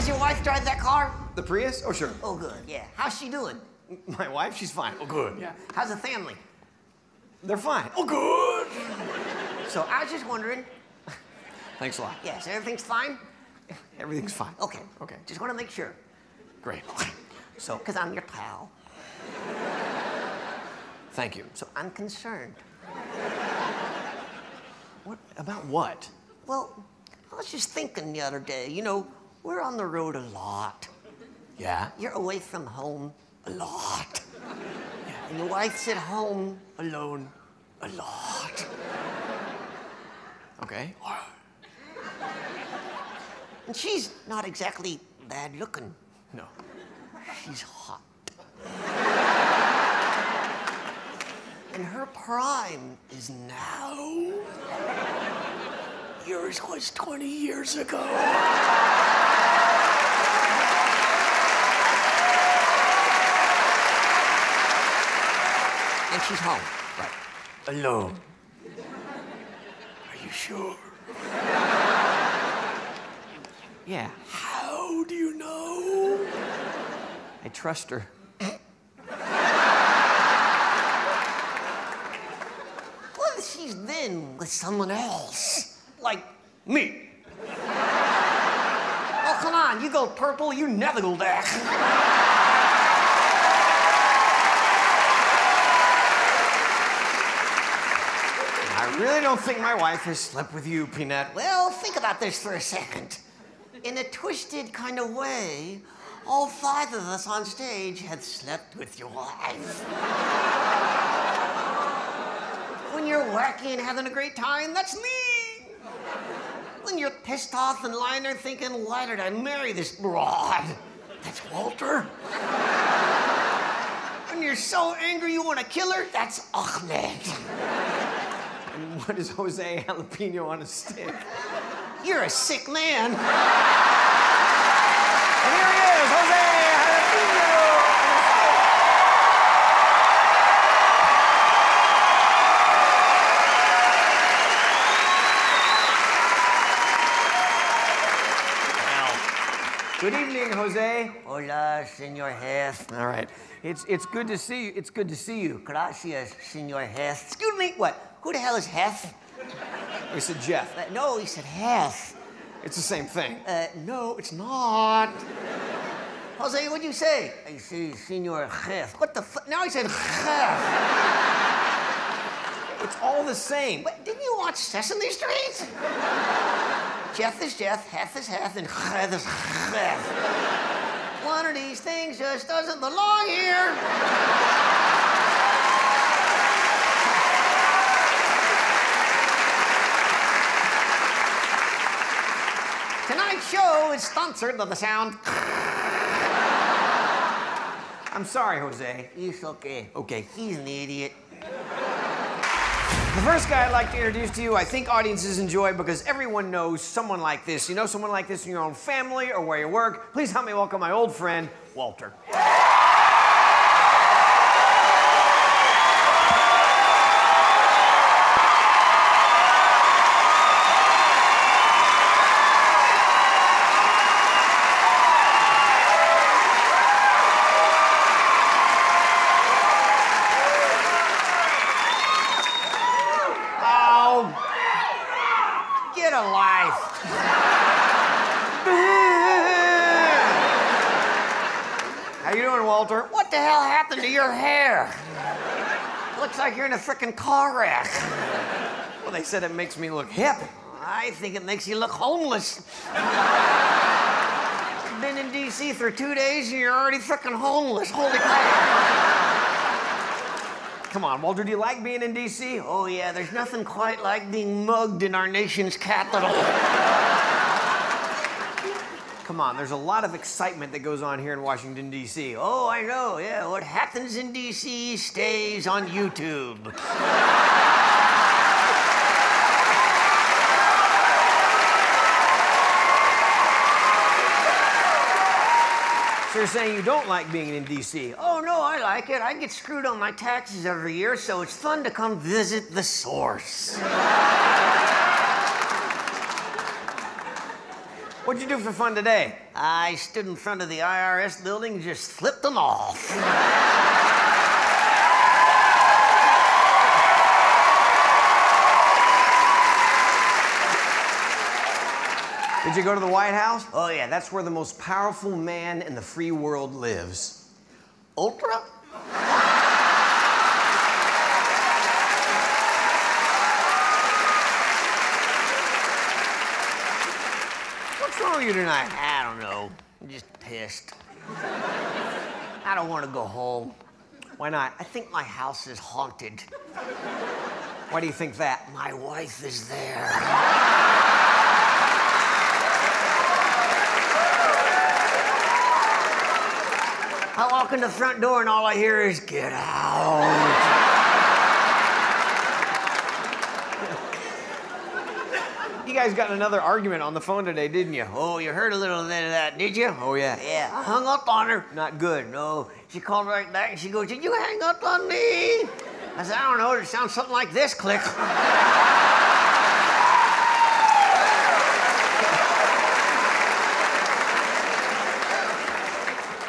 Does your wife drive that car? The Prius? Oh, sure. Oh, good, yeah. How's she doing? My wife? She's fine. Oh, good. Yeah. How's the family? They're fine. Oh, good. So I was just wondering. Thanks a lot. Yes, everything's fine? Everything's fine. Okay. Okay. Just want to make sure. Great. So, because I'm your pal. Thank you. So I'm concerned. What? About what? Well, I was just thinking the other day, you know, we're on the road a lot. Yeah? You're away from home a lot. Yeah. And your wife's at home alone a lot. Okay. And she's not exactly bad looking. No. She's hot. And her prime is now. Yours was 20 years ago. And she's home. Right. Alone. Are you sure? Yeah. How do you know? I trust her. What if she's then with someone else? Like me. Oh, come on, you go purple, you never go back. I really don't think my wife has slept with you, Peanut. Well, think about this for a second. In a twisted kind of way, all 5 of us on stage had slept with your wife. When you're wacky and having a great time, that's me. When you're pissed off and lying there thinking, why did I marry this broad? That's Walter. When you're so angry you want to kill her, that's Ahmed. And what is José Jalapeño on a stick? You're a sick man. And here he is, José Jalapeño. Good evening, José. Hola, Señor Hess. All right. It's good to see you. It's good to see you. Gracias, Señor Hess. Excuse me, what? Who the hell is Hess? We said Jeff. No, he said Hess. It's the same thing. No, it's not. Jose, what'd you say? I say, Señor Hess. What the fuck? Now he said Hess. It's all the same. Wait, didn't you watch Sesame Street? Jeff is Jeff, Heth is Heth, and Heth is Heth. One of these things just doesn't belong here. Tonight's show is sponsored by the sound. I'm sorry, José. It's okay. Okay. He's an idiot. The first guy I'd like to introduce to you, I think audiences enjoy because everyone knows someone like this. You know someone like this in your own family or where you work? Please help me welcome my old friend, Walter. Get a life. How you doing, Walter? What the hell happened to your hair? Looks like you're in a frickin' car wreck. Well, they said it makes me look hip. I think it makes you look homeless. Been in D.C. for 2 days and you're already frickin' homeless. Holy crap. Come on, Walter, do you like being in D.C.? Oh, yeah, there's nothing quite like being mugged in our nation's capital. Come on, there's a lot of excitement that goes on here in Washington, D.C. Oh, I know, yeah. What happens in D.C. stays on YouTube. So you're saying you don't like being in D.C.? Oh, no, I like it. I get screwed on my taxes every year, so it's fun to come visit the source. What'd you do for fun today? I stood in front of the IRS building and just flipped them off. Did you go to the White House? Oh yeah, that's where the most powerful man in the free world lives. Ultra? What's wrong with you tonight? I don't know. I'm just pissed. I don't want to go home. Why not? I think my house is haunted. Why do you think that? My wife is there. I walk in the front door and all I hear is, "Get out." You guys got in another argument on the phone today, didn't you? Oh, you heard a little bit of that, did you? Oh, yeah. Yeah, I hung up on her. Not good. No, she called right back and she goes, "Did you hang up on me?" I said, "I don't know, it sounds something like this, click."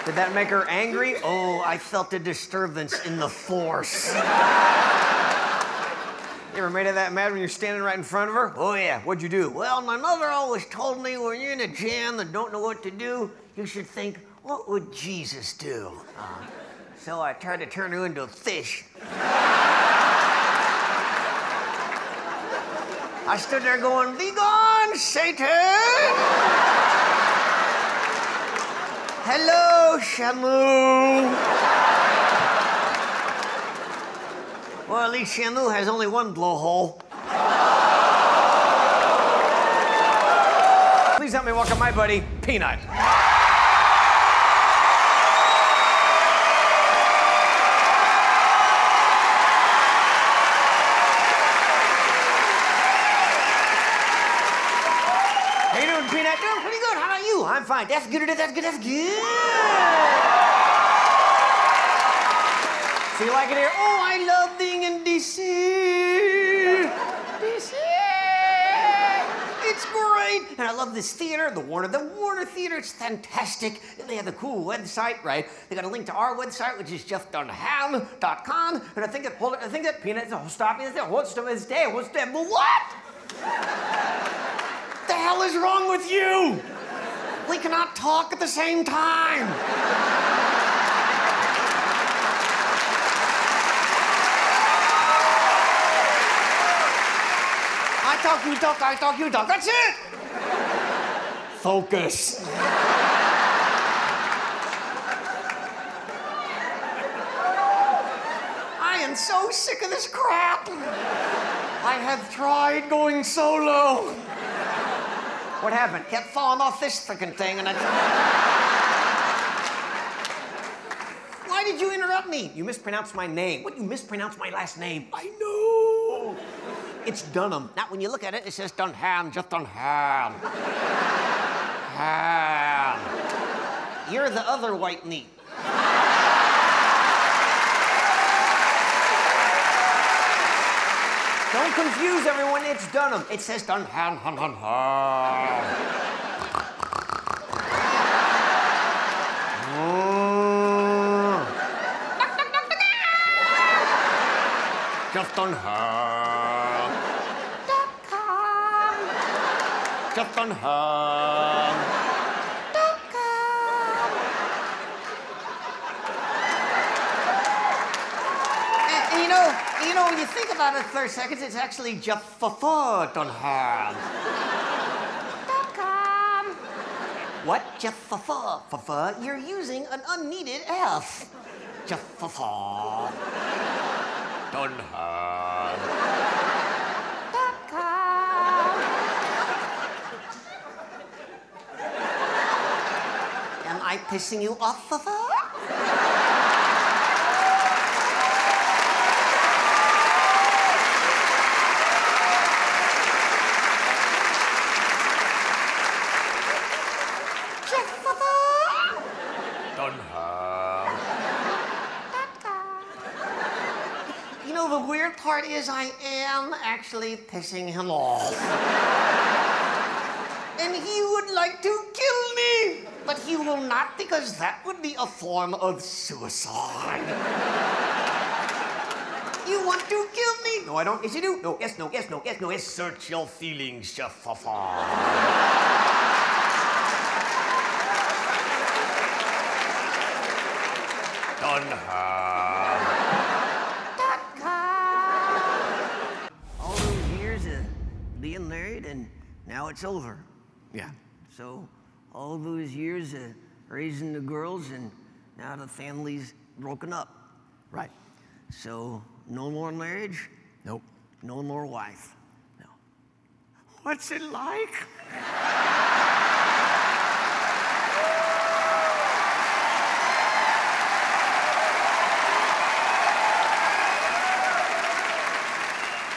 Did that make her angry? Oh, I felt a disturbance in the force. You ever made her that mad when you're standing right in front of her? Oh, yeah. What'd you do? Well, my mother always told me when you're in a jam and don't know what to do, you should think, what would Jesus do? So I tried to turn her into a fish. I stood there going, "Be gone, Satan!" Hello, Shamu. Well, at least Shamu has only one blowhole. Please help me welcome my buddy, Peanut. How you doing, Peanut? Doing pretty good. How about you? I'm fine. That's good. That's good. That's good. So you like it here? Oh, I love being in DC. DC. It's great. And I love this theater, the Warner Theater. It's fantastic. And they have a cool website, right? They got a link to our website, which is jeffdunham.com. And I think that Peanut, stop it. What's that? What? The hell is wrong with you? We cannot talk at the same time. I talk, you talk, I talk, you talk. That's it. Focus. I am so sick of this crap. I have tried going solo. What happened? Kept falling off this frickin' thing and Why did you interrupt me? You mispronounced my name. What, you mispronounced my last name? I know. It's Dunham. Now, when you look at it, it says Dunham, Jeff Dunham. Ham. You're the other white meat. Don't confuse everyone, it's Dunham. It says Dunham, hum, hum, hum. Jeff Dunham. Jeff Dunham. You know, when you think about it for 30 seconds, it's actually Jeff Dunham. What? Jeff You're using an unneeded F. Jeff Dunham. Am I pissing you off, You know, the weird part is I am actually pissing him off. and he would like to kill me. But he will not, because that would be a form of suicide. You want to kill me? No, I don't. Yes, you do. No, yes, no, yes, no, yes, no, yes. Search your feelings, Jeff Dunham. All those years of being married, and now it's over. Yeah. So, all those years of raising the girls, and now the family's broken up. Right. So, no more marriage, Nope. no more wife. No. What's it like?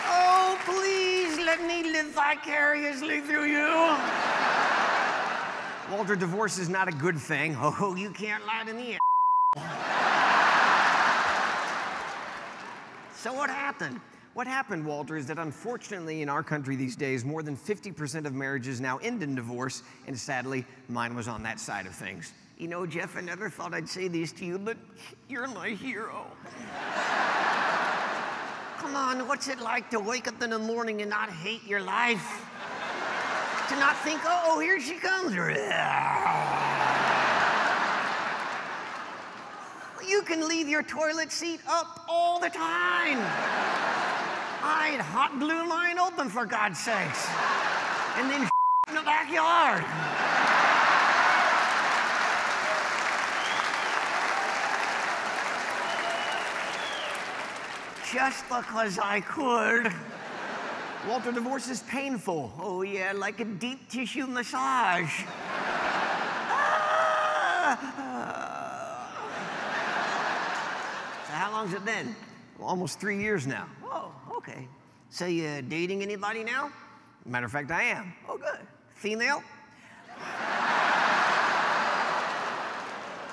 Oh, please let me live vicariously through you. Walter, divorce is not a good thing. Oh, you can't lie to me. So what happened? What happened, Walter, is that unfortunately in our country these days, more than 50% of marriages now end in divorce, and sadly, mine was on that side of things. You know, Jeff, I never thought I'd say this to you, but you're my hero. Come on, what's it like to wake up in the morning and not hate your life? To not think, oh, here she comes. You can leave your toilet seat up all the time. I had hot blue line open, for God's sakes. And then in the backyard. Just because I could. Walter, divorce is painful. Oh, yeah, like a deep tissue massage. So how long's it been? Well, almost 3 years now. Oh, okay. So you dating anybody now? Matter of fact, I am. Oh, good. Female?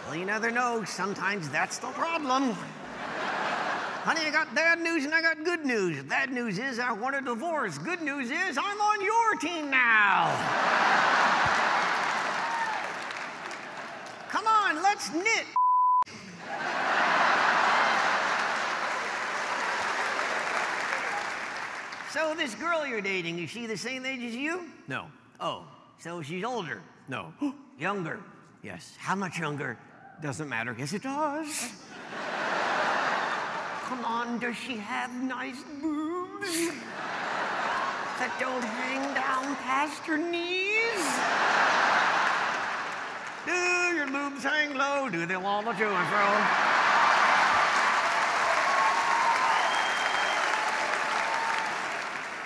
Well, you never know. Sometimes that's the problem. Honey, I got bad news and I got good news. Bad news is I want a divorce. Good news is I'm on your team now. Come on, let's knit. So this girl you're dating, is she the same age as you? No. Oh, so she's older? No. Younger? Yes. How much younger? Doesn't matter. Yes, it does. Come on, does she have nice boobs that don't hang down past her knees? Do your boobs hang low? Do they wobble to and fro?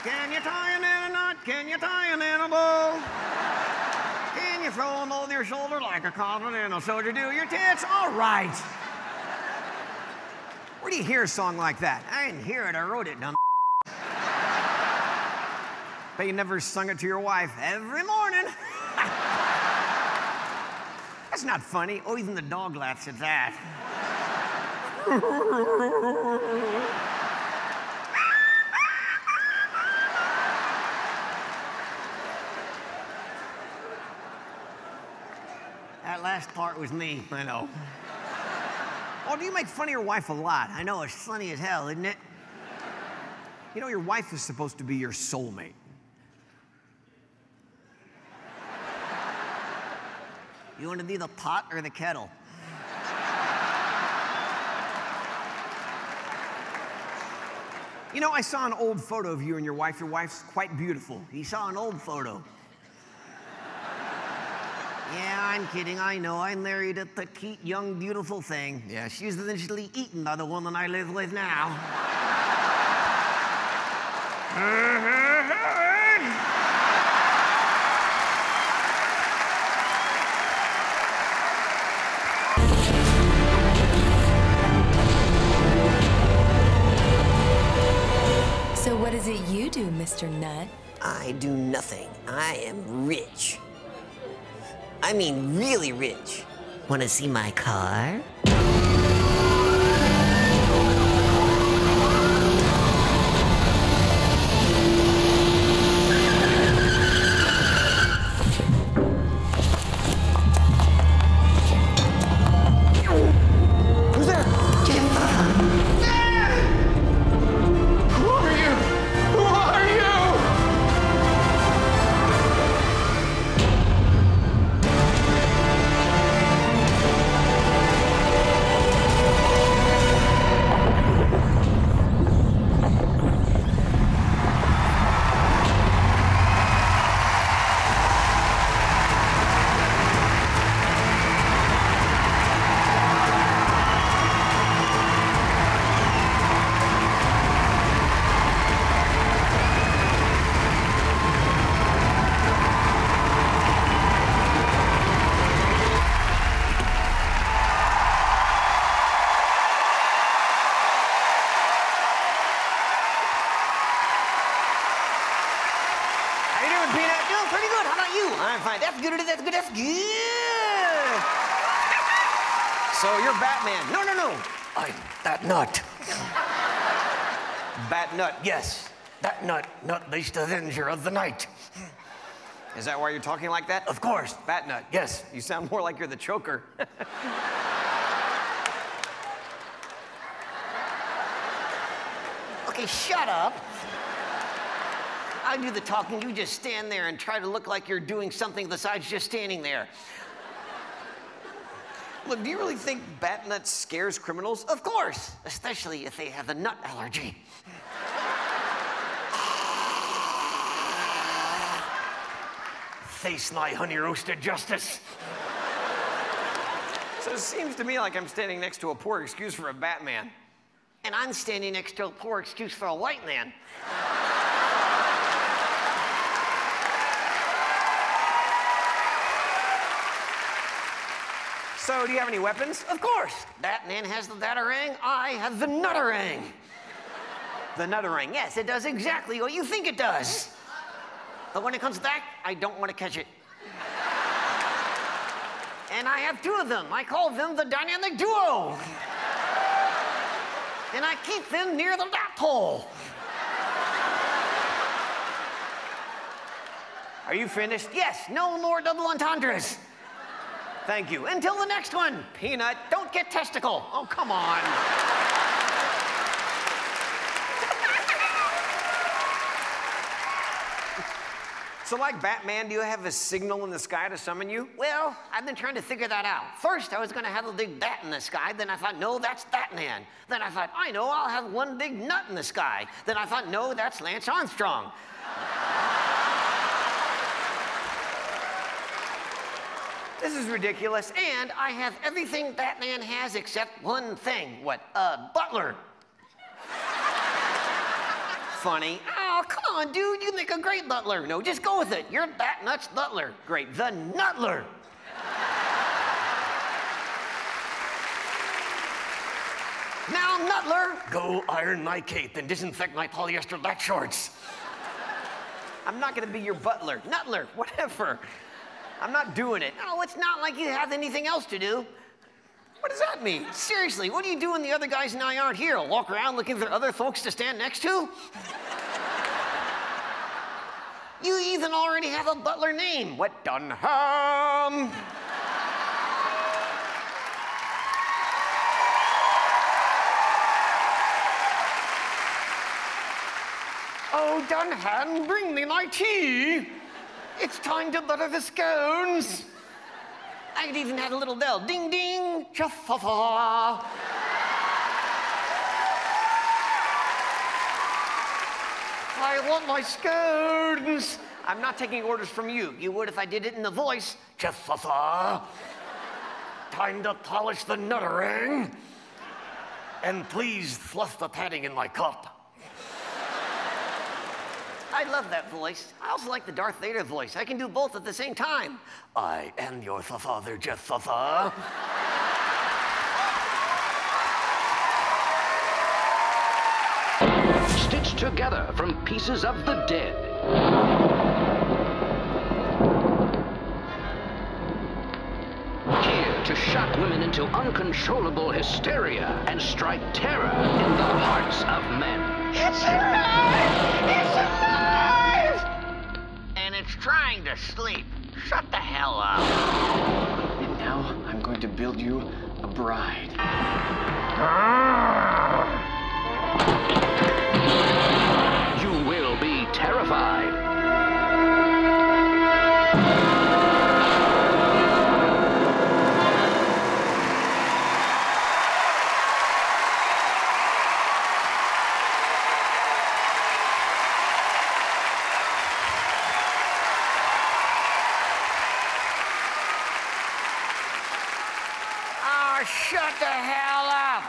Can you tie them in a knot? Can you tie them in a bow? Can you throw them over your shoulder like a continental soldier? Do your tits? All right. Where do you hear a song like that? I didn't hear it, I wrote it, dumb. Bet you never sung it to your wife. Every morning. That's not funny. Oh, even the dog laughs at that. That last part was me, I know. Oh, do you make fun of your wife a lot? I know, it's funny as hell, isn't it? You know, your wife is supposed to be your soulmate. You want to be the pot or the kettle? You know, I saw an old photo of you and your wife. Your wife's quite beautiful. You saw an old photo. Yeah, I'm kidding, I know. I married a petite, young, beautiful thing. Yeah, she's eventually eaten by the woman I live with now. So what is it you do, Mr. Nut? I do nothing. I am rich. I mean, really rich. Want to see my car? about you? I'm fine. That's good. That's good. That's good. So you're Batman. No. I'm that nut. Bat Nut. Yes, that nut least avenger of the night. Is that why you're talking like that? Of course. Bat Nut. Yes. You sound more like you're the choker. Okay, shut up. I do the talking, you just stand there and try to look like you're doing something besides just standing there. Look, do you really think Bat Nut scares criminals? Of course, especially if they have a nut allergy. Face my honey roasted justice. So it seems to me like I'm standing next to a poor excuse for a Batman. And I'm standing next to a poor excuse for a white man. So, do you have any weapons? Of course. Batman has the batarang, I have the nutterang. The nutterang. Yes, it does exactly what you think it does. But when it comes back, I don't want to catch it. And I have two of them. I call them the dynamic duo. And I keep them near the dot hole. Are you finished? Yes, no more double entendres. Thank you. Until the next one. Peanut. Don't get testicle. Oh, come on. So like Batman, do you have a signal in the sky to summon you? Well, I've been trying to figure that out. First, I was going to have a big bat in the sky. Then I thought, no, that's Batman. Then I thought, I know, I'll have one big nut in the sky. Then I thought, no, that's Lance Armstrong. This is ridiculous. And I have everything Batman has except one thing. What? Butler. Funny. Oh, come on, dude. You make a great butler. No, just go with it. You're Batnut's butler. Great. The Nutler. Now, Nutler, go iron my cape and disinfect my polyester black shorts. I'm not going to be your butler. Nutler, Whatever. I'm not doing it. oh, it's not like you have anything else to do. What does that mean? Seriously, what do you do when the other guys and I aren't here? Walk around looking for other folks to stand next to? You even already have a butler name. What, Dunham? Oh, Dunham, bring me my tea. It's time to butter the scones. I could even have a little bell. Ding, ding, cha-fa-fa. I want my scones. I'm not taking orders from you. You would if I did it in the voice. Cha-fa-fa. Time to polish the nutterang. And please fluff the padding in my cup. I love that voice. I also like the Darth Vader voice. I can do both at the same time. I am your father, Jeff Fafa. Stitched together from pieces of the dead. Here to shock women into uncontrollable hysteria and strike terror in the hearts of men. It's alive! It's alive! And it's trying to sleep. Shut the hell up. And now I'm going to build you a bride. You will be terrified. Oh, shut the hell up.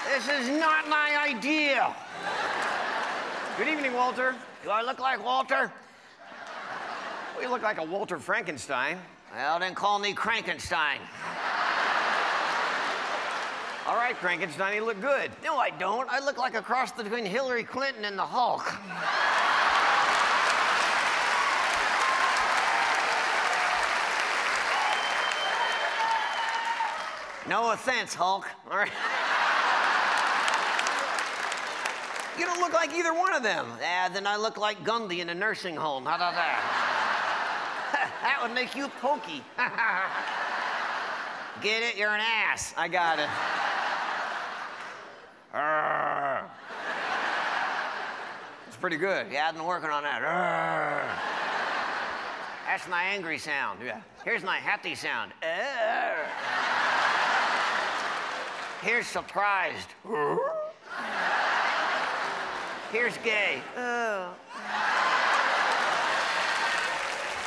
This is not my idea. Good evening, Walter. Do I look like Walter? Well, you look like a Walter Frankenstein. Well, then call me Crankenstein. All right, Frankenstein, you look good. No, I don't. I look like a cross between Hillary Clinton and the Hulk. No offense, Hulk. All right. You don't look like either one of them. Then I look like Gundy in a nursing home. How about that? That would make you Pokey. Get it? You're an ass. I got it. It's pretty good. Yeah, I've been working on that. That's my angry sound. Yeah. Here's my happy sound. Here's surprised. Here's gay.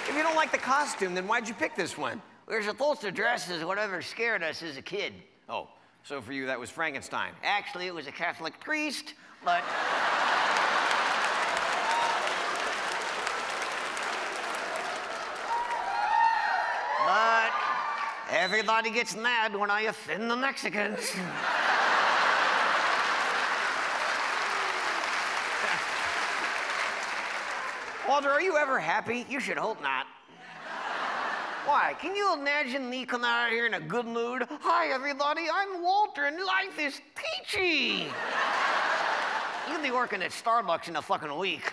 If you don't like the costume, then why'd you pick this one? We're supposed to dress as whatever scared us as a kid. Oh, so for you that was Frankenstein. Actually, it was a Catholic priest, but... But everybody gets mad when I offend the Mexicans. Walter, are you ever happy? You should hope not. Why? Can you imagine me coming out here in a good mood? Hi, everybody, I'm Walter, and life is peachy. You'll be working at Starbucks in a fucking week.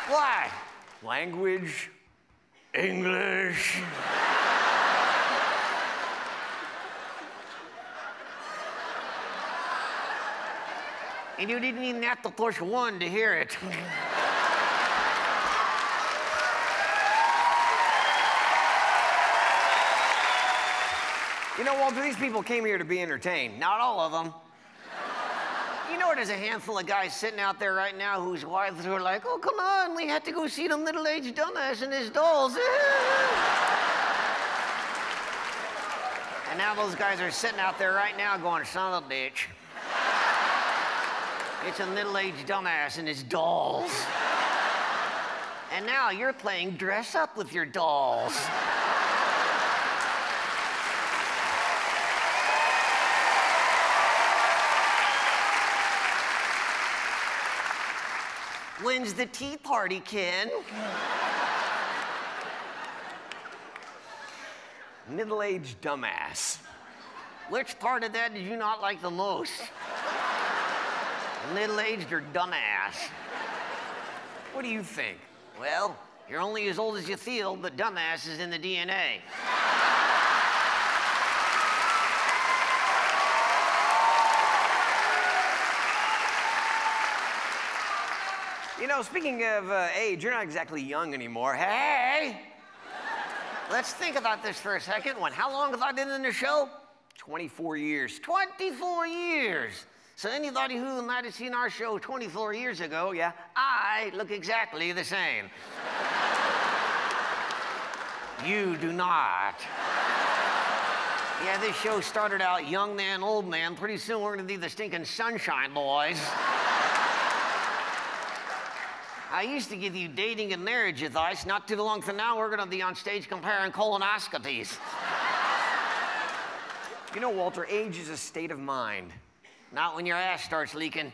Why? Language. English. And you didn't even have to push one to hear it. You know, Walter, these people came here to be entertained. Not all of them. You know, there's a handful of guys sitting out there right now whose wives are like, oh, come on, we had to go see the middle-aged dumbass and his dolls. And now those guys are sitting out there right now going, son of a bitch. It's a middle-aged dumbass and his dolls. And now you're playing dress up with your dolls. When's the tea party, Ken? Middle-aged dumbass. Which part of that did you not like the most? Middle-aged or dumbass? What do you think? Well, you're only as old as you feel, but dumbass is in the DNA. You know, speaking of age, you're not exactly young anymore. Hey! Let's think about this for a second. How long have I been in the show? 24 years. 24 years! So anybody who might have seen our show 24 years ago, yeah, I look exactly the same. You do not. Yeah, this show started out young man, old man. Pretty soon we're gonna be the stinking Sunshine Boys. I used to give you dating and marriage advice. Not too long from now, we're gonna be on stage comparing colonoscopies. You know, Walter, age is a state of mind. Not when your ass starts leaking.